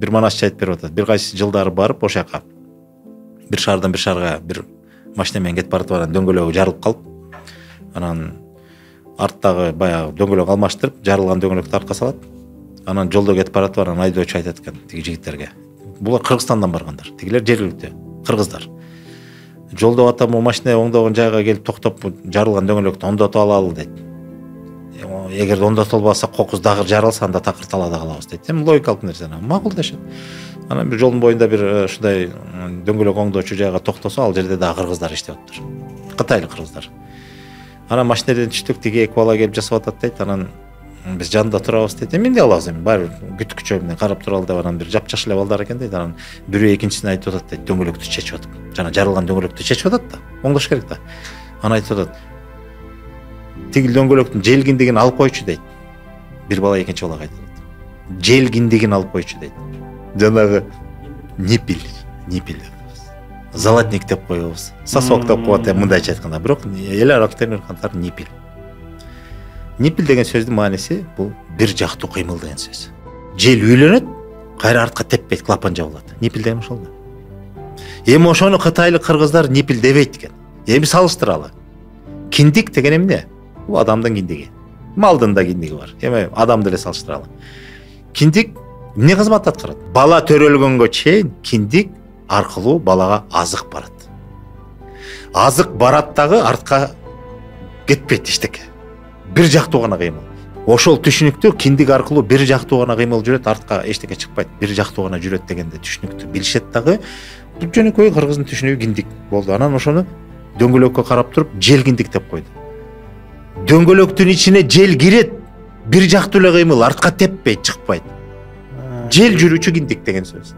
бир манасчы айтып берип атат. Бир кайсы жылдары барып ошол жака бир шаардан бир шаарга бир машина менен кетип баратып анан дөңгөлөгү жарылып калып, анан арттагы баягы дөңгөлөк алмаштырып, жарылган дөңгөлөктү артка салат. Анан жолдо кетип баратып анан айдоочу айтат экен тиги жигиттерге. Булар Кыргызстандан баргандар. Тигилер жергиликтүү кыргыздар. Жолдо атам машина оңдогон жайга келип токтоп, жарылган дөңгөлөктү оңдотуп алалы дейт. Эгерде оңдотуп албаса кокуз дагы жарылса анда такыр талаада калабыз дейт. Эми логикалык нерсе. Макул дешет. Анан бир жолдун боюнда бир ушундай дөңгөлөк оңдоочу жайга токтосо, ал жерде дагы кыргыздар иштеп атыптыр. Кытайлык кыргыздар. Анан машинеден түштүк, тиги эки бала келип жасап атат дейт. Анан биз жанында турабыз дейт. Эмне алабыз эми? Баары күткүчө менен карап туралы деп анан бир жапжаш эле балдар экен дейт. Анан бирөө экинчисине айтып атат дейт, дөңгөлөктү чечип атып. Жана жарылган дөңгөлөктү чечип атат да. Оңдош керек да. Анан айтып атат. Тиги дөңгөлөктүн желгиндигин алып койчу дейт. Бир бала экинчи балага айтып атат. Желгиндигин алып койчу дейт. Жанагы ниппель деп. Золотник деп коебуз. Сосок деп коет мындайча айтканда. Бирок эл характерин кантар ниппель. Ниппель деген сөздүн мааниси бул бир жактуу кыймыл деген сөз. Жел үйлөнөт, кайра артка теппейт, клапан жабылат. Ниппель деген ошол да. Эми ошону кытайлык кыргыздар ниппель дебейт экен. Эми салыштыралы. Киндик деген эмне? Бул адамдын киндиги. Малдын да киндиги бар. Эми адамды эле салыштыралы. Киндик эмне кызмат аткарат? Бала төрөлгөнгө чейин киндик аркылуу балага азык барат. Азык барат дагы артка кетпейт эчтеке. Бир жактуу гана кыймыл. Ошол түшүнүктү киндик аркылуу бир жактуу гана кыймыл жүрөт, артка эчтеке чыкпайт. Бир жактуу гана жүрөт дегенде түшүнүктү билишет дагы. Бул жөнөкөй кыргыздын түшүнүгү киндик болду. Анан ошону дөңгөлөккө карап туруп жел киндик деп койду. Дөңгөлөктүн ичине жел кирет, бир жактуу эле кыймыл, артка теппейт, чыкпайт. Жел жүрүүчү киндик деген сөз.